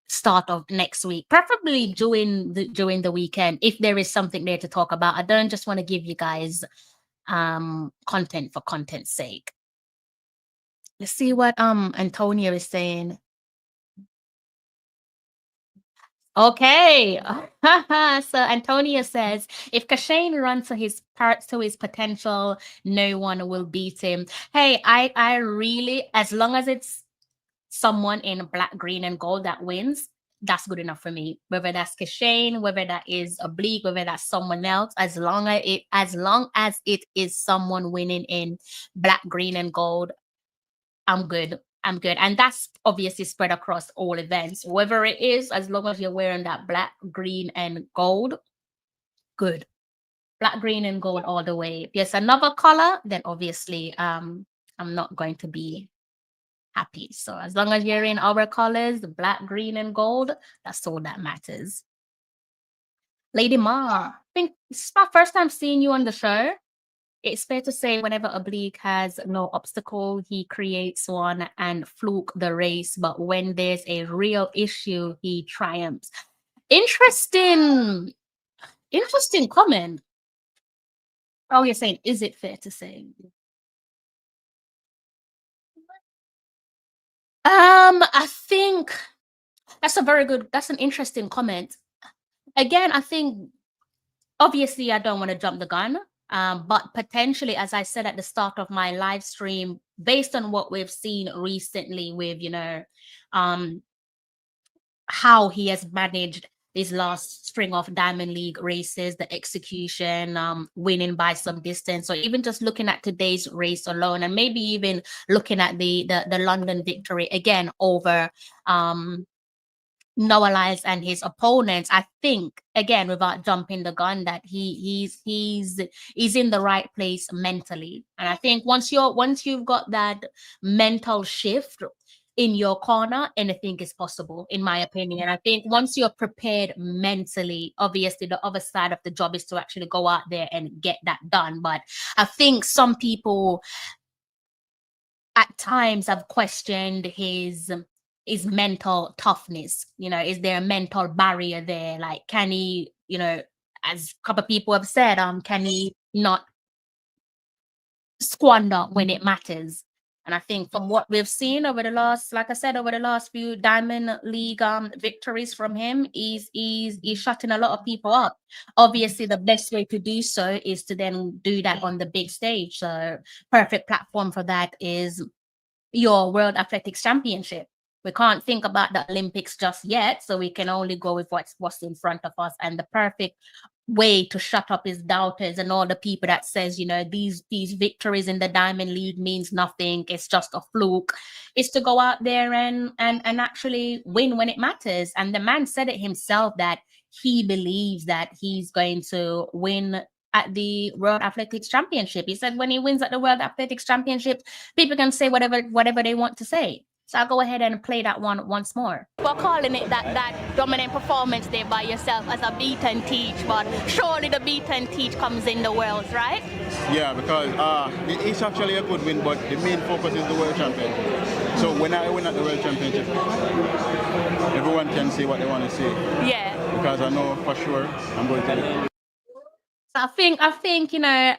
start of next week, preferably during the weekend, if there is something there to talk about. I don't just want to give you guys content for content's sake. Let's see what Antonio is saying. Okay. So Antonio says, if Kashane runs to his potential, no one will beat him. Hey, I really, as long as it's someone in black, green, and gold that wins, that's good enough for me. Whether that's Kashane, whether that is Oblique, whether that's someone else, as long as it is someone winning in black, green, and gold, I'm good. I'm good. And that's obviously spread across all events. Whoever it is, as long as you're wearing that black, green, and gold, good. Black, green, and gold all the way. If there's another color, then obviously I'm not going to be happy. So as long as you're in our colors, the black, green, and gold, that's all that matters. Lady Ma, I think this is my first time seeing you on the show. It's fair to say whenever Oblique has no obstacle, he creates one and fluke the race. But when there's a real issue, he triumphs. Interesting comment. Oh, you're saying, is it fair to say? I think that's an interesting comment. Again, I think obviously I don't want to jump the gun. But potentially, as I said at the start of my live stream, based on what we've seen recently with, how he has managed his last string of Diamond League races, the execution, winning by some distance, or even just looking at today's race alone, and maybe even looking at the London victory again over Noah Lyles and his opponents. I think, again, without jumping the gun, that he's in the right place mentally. And I think once you've got that mental shift in your corner, anything is possible, in my opinion. I think once you're prepared mentally, obviously the other side of the job is to actually go out there and get that done. But I think some people at times have questioned his mental toughness. Is there a mental barrier there? Like, can he, as a couple of people have said, can he not squander when it matters? And I think from what we've seen over the last, like I said, over the last few Diamond League victories from him, he's shutting a lot of people up. Obviously, the best way to do so is to then do that on the big stage. So perfect platform for that is your World Athletics Championship. We can't think about the Olympics just yet, so we can only go with what's in front of us. And the perfect way to shut up his doubters and all the people that says, these victories in the Diamond League means nothing, it's just a fluke, is to go out there and actually win when it matters. And the man said it himself that he believes that he's going to win at the World Athletics Championship. He said when he wins at the World Athletics Championship, people can say whatever they want to say. So I'll go ahead and play that one once more. We're calling it that dominant performance there by yourself as a beat and teach, but surely the beat and teach comes in the Worlds, right? Yeah, because it's actually a good win, but the main focus is the World Championship. So when I win at the World Championship, everyone can say what they want to say. Yeah. Because I know for sure I'm going to win. I think,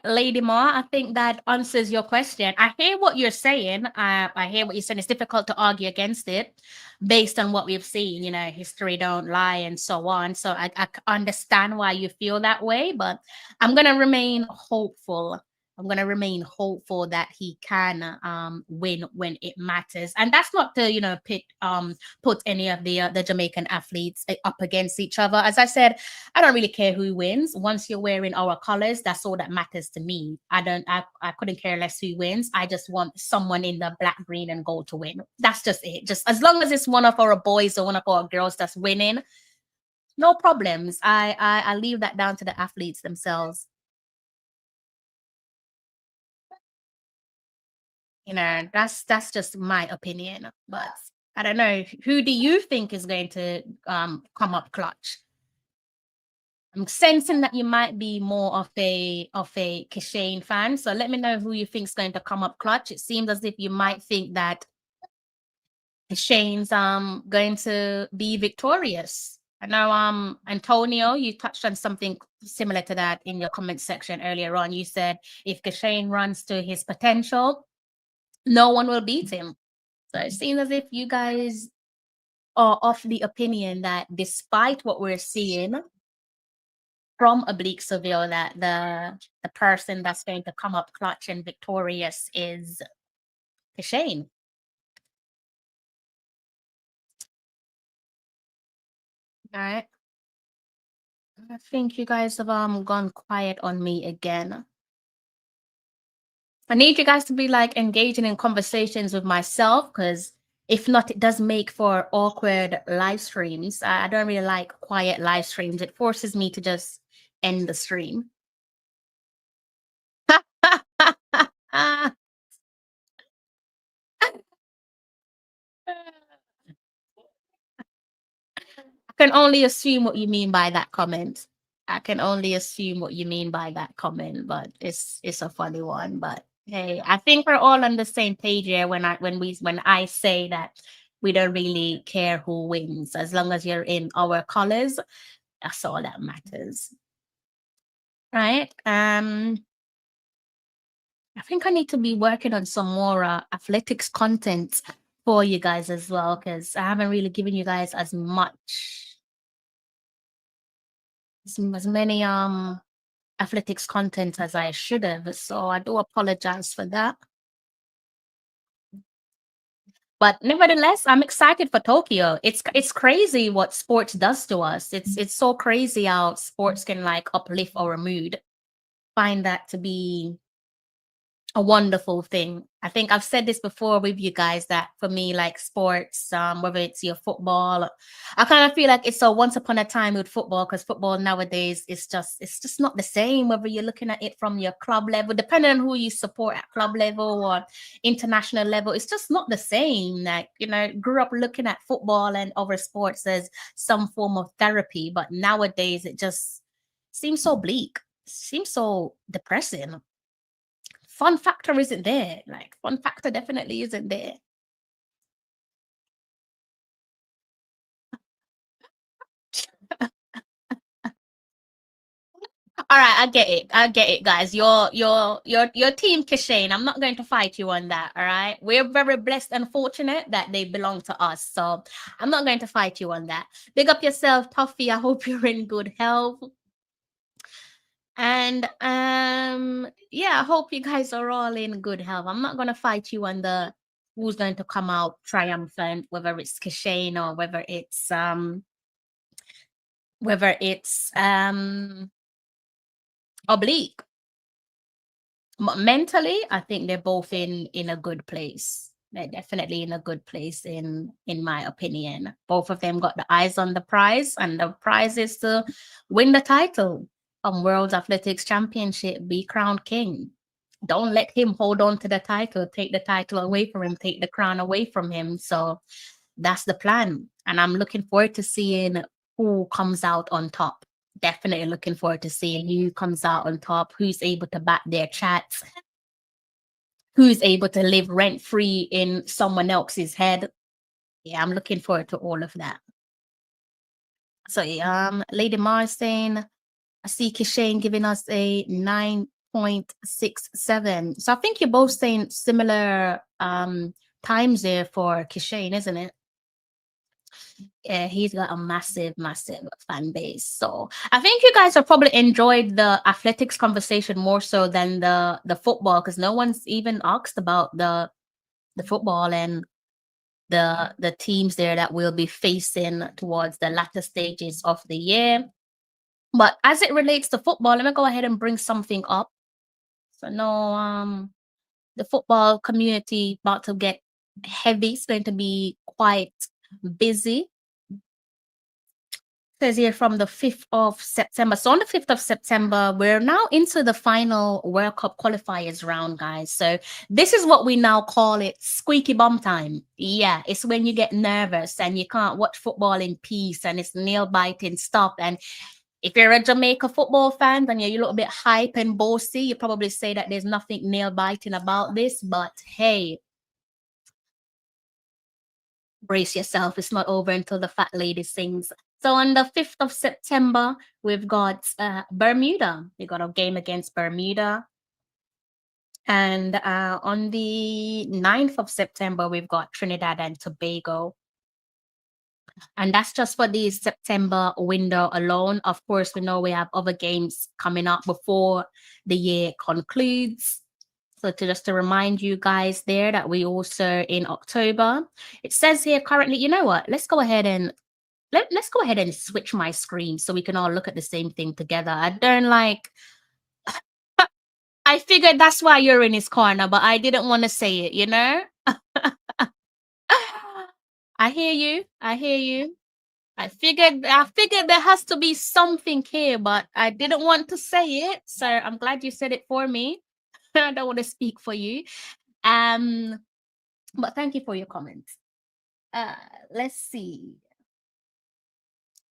Lady Ma, I think that answers your question. I hear what you're saying. I hear what you're saying. It's difficult to argue against it based on what we've seen, history don't lie and so on. So I understand why you feel that way, but I'm going to remain hopeful. I'm going to remain hopeful that he can win when it matters. And that's not to, put any of the Jamaican athletes up against each other. As I said, I don't really care who wins. Once you're wearing our colors, that's all that matters to me. I couldn't care less who wins. I just want someone in the black, green, and gold to win. That's just it. Just as long as it's one of our boys or one of our girls that's winning, no problems. I leave that down to the athletes themselves. That's just my opinion. But I don't know. Who do you think is going to come up clutch? I'm sensing that you might be more of a Kishane fan. So let me know who you think is going to come up clutch. It seems as if you might think that Kishane's going to be victorious. I know Antonio, you touched on something similar to that in your comment section earlier on. You said if Kishane runs to his potential, no one will beat him. So it seems as if you guys are of the opinion that despite what we're seeing from Oblique Seville, that the person that's going to come up clutch and victorious is Kishane. All right. I think you guys have gone quiet on me again. I need you guys to be like engaging in conversations with myself, because if not, it does make for awkward live streams. I don't really like quiet live streams. It forces me to just end the stream. I can only assume what you mean by that comment. I can only assume what you mean by that comment, but it's a funny one. But hey, I think we're all on the same page here when I say that we don't really care who wins. As long as you're in our colors, that's all that matters. Right? I think I need to be working on some more athletics content for you guys as well, because I haven't really given you guys as many athletics content as I should have. So I do apologize for that. But nevertheless, I'm excited for Tokyo. It's crazy what sports does to us. It's so crazy how sports can like uplift our mood. Find that to be a wonderful thing. I think I've said this before with you guys that for me, like sports, whether it's your football, I kind of feel like it's a once upon a time with football because football nowadays it's just not the same. Whether you're looking at it from your club level, depending on who you support at club level or international level, it's just not the same. Like grew up looking at football and other sports as some form of therapy, but nowadays it just seems so bleak, seems so depressing. Fun factor isn't there. Like fun factor definitely isn't there. All right, I get it. I get it, guys. Your team Kishane. I'm not going to fight you on that. All right. We're very blessed and fortunate that they belong to us. So I'm not going to fight you on that. Big up yourself, Tuffy. I hope you're in good health. And yeah, I hope you guys are all in good health. I'm not gonna fight you on the who's going to come out triumphant, whether it's Kishane or whether it's Oblique. But mentally, I think they're both in a good place. They're definitely in a good place in my opinion. Both of them got the eyes on the prize, and the prize is to win the title on World Athletics Championship, be crowned king. Don't let him hold on to the title, take the title away from him, take the crown away from him. So that's the plan. And I'm looking forward to seeing who comes out on top. Definitely looking forward to seeing who comes out on top, who's able to back their chats, who's able to live rent free in someone else's head. Yeah, I'm looking forward to all of that. So, Lady Mars saying, I see Kishane giving us a 9.67. So I think you're both saying similar times there for Kishane, isn't it? Yeah, he's got a massive, massive fan base. So I think you guys have probably enjoyed the athletics conversation more so than the football, because no one's even asked about the football and the teams there that will be facing towards the latter stages of the year. But as it relates to football, let me go ahead and bring something up. So no, the football community about to get heavy. It's going to be quite busy. Says here from the 5th of September. So on the 5th of September, we're now into the final World Cup qualifiers round, guys. So this is what we now call it squeaky bum time. Yeah, it's when you get nervous and you can't watch football in peace and it's nail biting stuff. And if you're a Jamaica football fan and you're a little bit hype and bossy, you probably say that there's nothing nail biting about this. But hey, brace yourself. It's not over until the fat lady sings. So on the 5th of September, we've got Bermuda. We got a game against Bermuda. And on the 9th of September, we've got Trinidad and Tobago. And that's just for the September window alone. Of course, we know we have other games coming up before the year concludes. So just to remind you guys there that we also in October. It says here currently, you know what? Let's go ahead and let's go ahead and switch my screen so we can all look at the same thing together. I don't like I figured that's why you're in his corner, but I didn't want to say it, you know? I hear you. I hear you. I figured there has to be something here, but I didn't want to say it. So I'm glad you said it for me. I don't want to speak for you. But thank you for your comments. Let's see.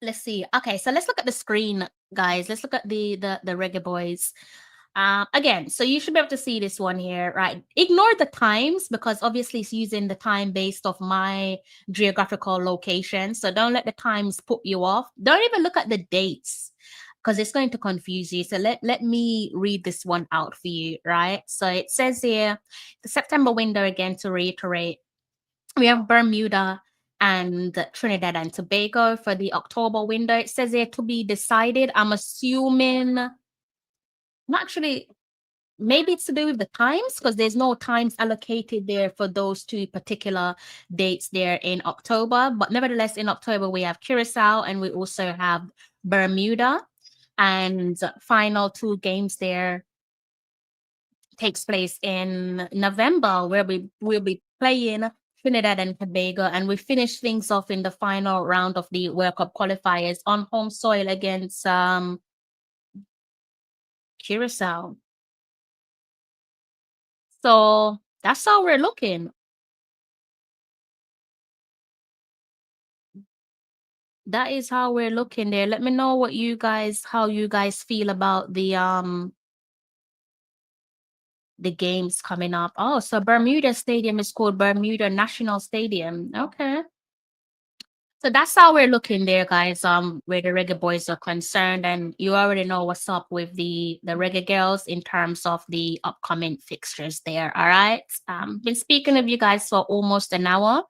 Let's see. Okay, so let's look at the screen, guys. Let's look at the reggae boys. Again, so you should be able to see this one here, right? Ignore the times because obviously it's using the time based off my geographical location. So don't let the times put you off. Don't even look at the dates because it's going to confuse you. So let me read this one out for you, right? So it says here, the September window, again, to reiterate, we have Bermuda and Trinidad and Tobago. For the October window, it says here to be decided. I'm assuming, not actually, maybe it's to do with the times because there's no times allocated there for those two particular dates there in October. But nevertheless, in October, we have Curacao and we also have Bermuda. And final two games there takes place in November, where we will be playing Trinidad and Tobago, and we finish things off in the final round of the World Cup qualifiers on home soil against Curacao. So that's how we're looking. That is how we're looking there. Let me know how you guys feel about the games coming up. Oh, so Bermuda Stadium is called Bermuda National Stadium. Okay. So that's how we're looking there, guys. Where the reggae boys are concerned, and you already know what's up with the reggae girls in terms of the upcoming fixtures there. All right. Been speaking of you guys for almost an hour.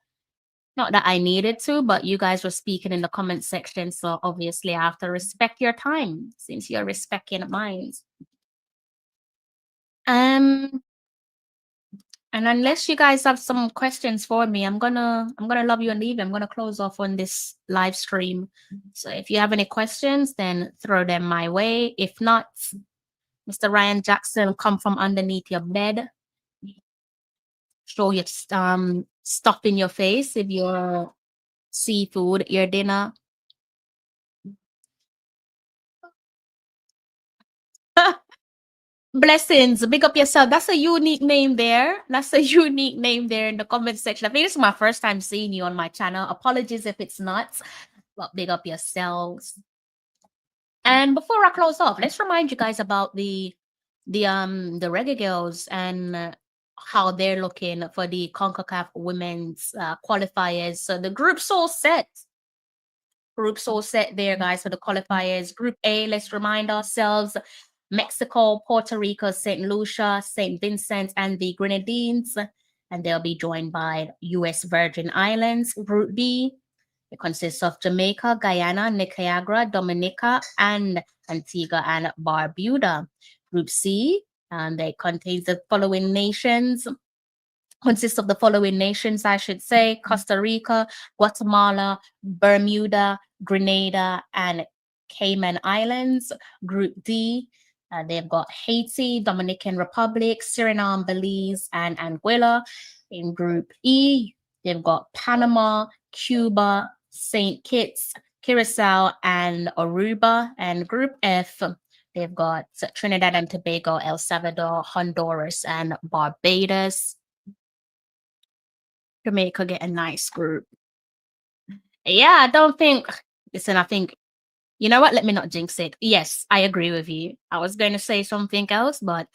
Not that I needed to, but you guys were speaking in the comment section, so obviously I have to respect your time since you're respecting mine. Um, and unless you guys have some questions for me, I'm gonna love you and leave. I'm gonna close off on this live stream. So if you have any questions, then throw them my way. If not, Mr. Ryan Jackson, come from underneath your bed. Show your stuff in your face if your seafood, your dinner. Blessings, big up yourself. That's a unique name there. That's a unique name there in the comment section. I think this is my first time seeing you on my channel. Apologies if it's not, but big up yourselves. And before I close off, let's remind you guys about the reggae girls and how they're looking for the Concacaf women's qualifiers. So the group's all set. Group's all set there, guys, for the qualifiers. Group A, let's remind ourselves, Mexico, Puerto Rico, St. Lucia, St. Vincent, and the Grenadines. And they'll be joined by U.S. Virgin Islands. Group B, it consists of Jamaica, Guyana, Nicaragua, Dominica, and Antigua and Barbuda. Group C, and they contains the following nations. Consists of the following nations, I should say: Costa Rica, Guatemala, Bermuda, Grenada, and Cayman Islands. Group D, they've got Haiti, Dominican Republic, Suriname, Belize, and Anguilla. In Group E, they've got Panama, Cuba, St. Kitts, Curacao, and Aruba. And Group F, they've got Trinidad and Tobago, El Salvador, Honduras, and Barbados. Jamaica get a nice group. Yeah, I don't think. Listen, I think. You know what? Let me not jinx it. Yes, I agree with you. I was going to say something else, but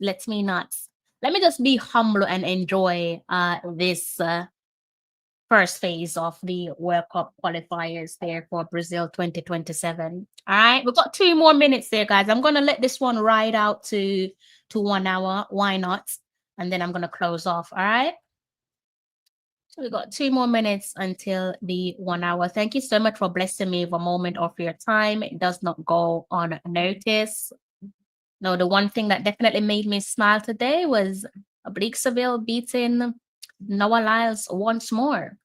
let me not. Let me just be humble and enjoy this first phase of the World Cup qualifiers there for Brazil 2027. All right, we've got 2 more minutes there, guys. I'm gonna let this one ride out to 1 hour. Why not? And then I'm gonna close off. All right. So we got 2 more minutes until the 1 hour. Thank you so much for blessing me with a moment of your time. It does not go unnoticed. No, the one thing that definitely made me smile today was Oblique Seville beating Noah Lyles once more.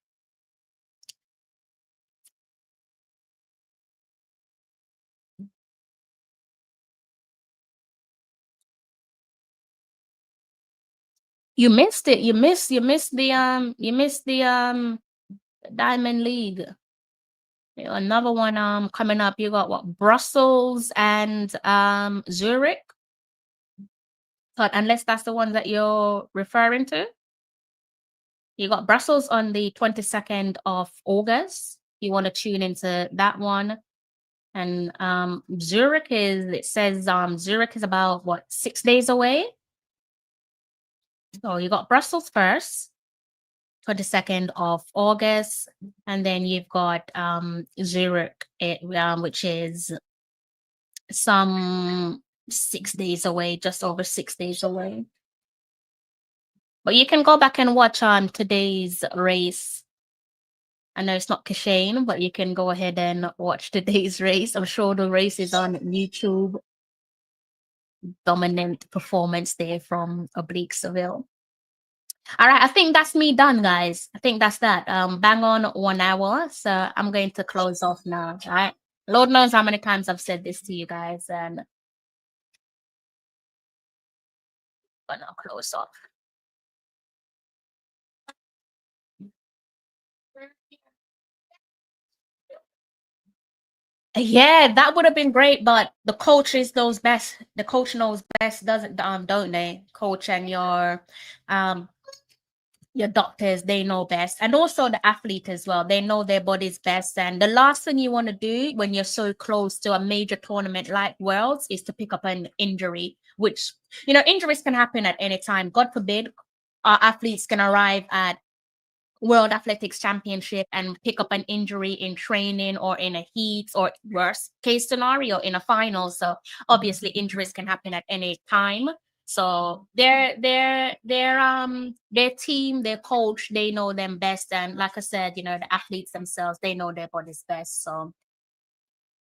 You missed it. You missed the Diamond League. Another one coming up. You got what? Brussels and Zurich. But unless that's the one that you're referring to. You got Brussels on the 22nd of August. You want to tune into that one. And Zurich it says Zurich is about what, 6 days away. So you got Brussels first, 22nd of August, and then you've got Zurich, which is some 6 days away, just over 6 days away. But you can go back and watch today's race. I know it's not Kashane, but you can go ahead and watch today's race. I'm sure the race is on YouTube. dominant performance there from Oblique Seville. All right, I think that's me done, guys. I think that's that. Bang on 1 hour. So I'm going to close off now. All right. Lord knows how many times I've said this to you guys, and I'm gonna close off. Yeah, that would have been great, but the coach knows best. The coach knows best, doesn't don't they? Coach and your doctors, they know best, and also the athlete as well. They know their bodies best. And the last thing you want to do when you're so close to a major tournament like Worlds is to pick up an injury, which, injuries can happen at any time. God forbid our athletes can arrive at World Athletics Championship and pick up an injury in training or in a heat, or worst case scenario in a final. So obviously injuries can happen at any time. So their team, their coach, they know them best. And like I said, the athletes themselves, they know their bodies best. So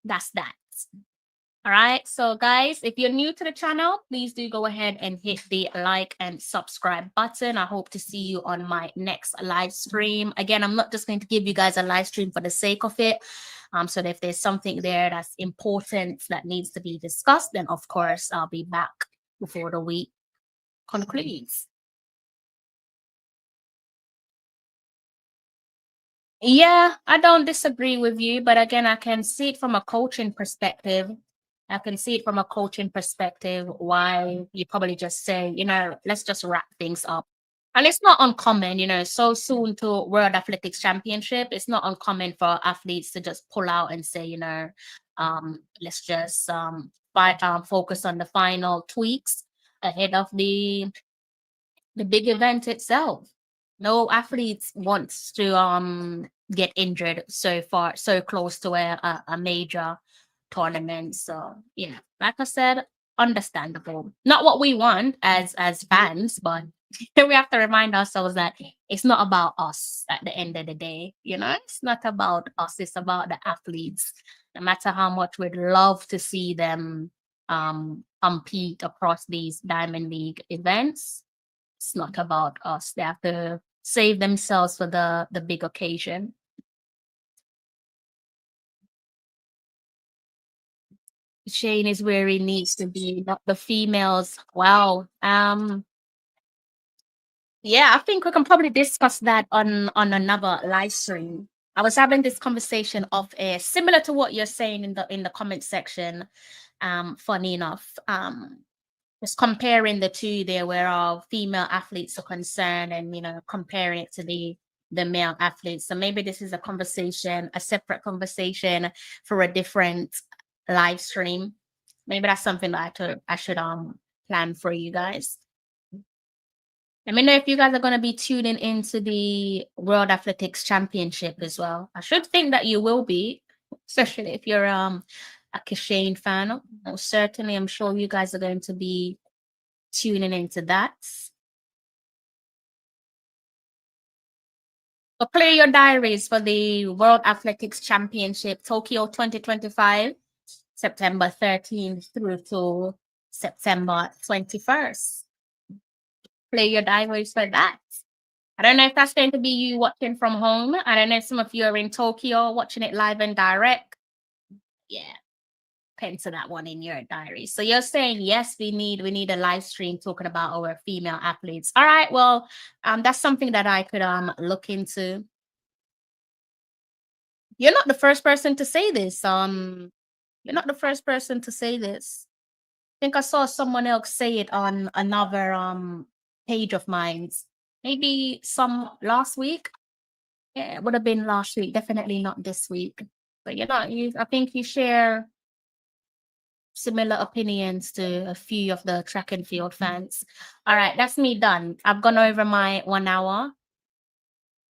that's that. All right, so guys, if you're new to the channel, please do go ahead and hit the like and subscribe button. I hope to see you on my next live stream. Again, I'm not just going to give you guys a live stream for the sake of it. So that if there's something there that's important that needs to be discussed, then of course I'll be back before the week concludes. Yeah, I don't disagree with you, but again, I can see it from a coaching perspective. Why you probably just say, let's just wrap things up. And it's not uncommon, so soon to World Athletics Championship, it's not uncommon for athletes to just pull out and say, let's just focus on the final tweaks ahead of the big event itself. No athletes wants to get injured so close to a major tournament. So yeah, like I said, understandable. Not what we want as fans, but we have to remind ourselves that it's not about us at the end of the day. It's not about us, it's about the athletes. No matter how much we'd love to see them compete across these Diamond League events, it's not about us. They have to save themselves for the big occasion. Shane is where he needs to be, not the females. Wow. Yeah, I think we can probably discuss that on another live stream. I was having this conversation of similar to what you're saying in the comment section. Funny enough. Just comparing the two there where our female athletes are concerned, and comparing it to the male athletes. So maybe this is a separate conversation for a different live stream. Maybe that's something that I should plan for you guys. Let me know if you guys are going to be tuning into the World Athletics Championship as well. I should think that you will be, especially if you're a Kishane fan. Most certainly, I'm sure you guys are going to be tuning into that. So clear your diaries for the World Athletics Championship Tokyo 2025, September 13th through to September 21st. Clear your diaries for that. I don't know if that's going to be you watching from home. I don't know if some of you are in Tokyo watching it live and direct. Yeah, pencil that one in your diary. So you're saying, yes, we need a live stream talking about our female athletes. All right, well, that's something that I could look into. You're not the first person to say this. You're not the first person to say this. I think I saw someone else say it on another page of mine. Maybe some last week. Yeah, it would have been last week. Definitely not this week. But I think you share similar opinions to a few of the track and field fans. All right, that's me done. I've gone over my 1 hour.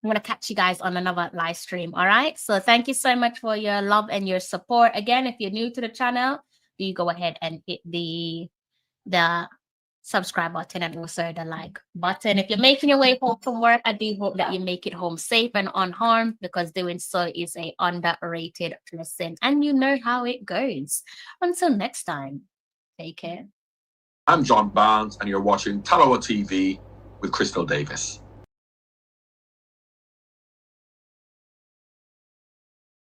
I'm going to catch you guys on another live stream. All right. So thank you so much for your love and your support. Again, if you're new to the channel, do go ahead and hit the subscribe button and also the like button. If you're making your way home from work, I do hope that you make it home safe and unharmed, because doing so is a underrated lesson, and you know how it goes. Until next time, take care. I'm John Barnes, and you're watching Talawa TV with Crystal Davis.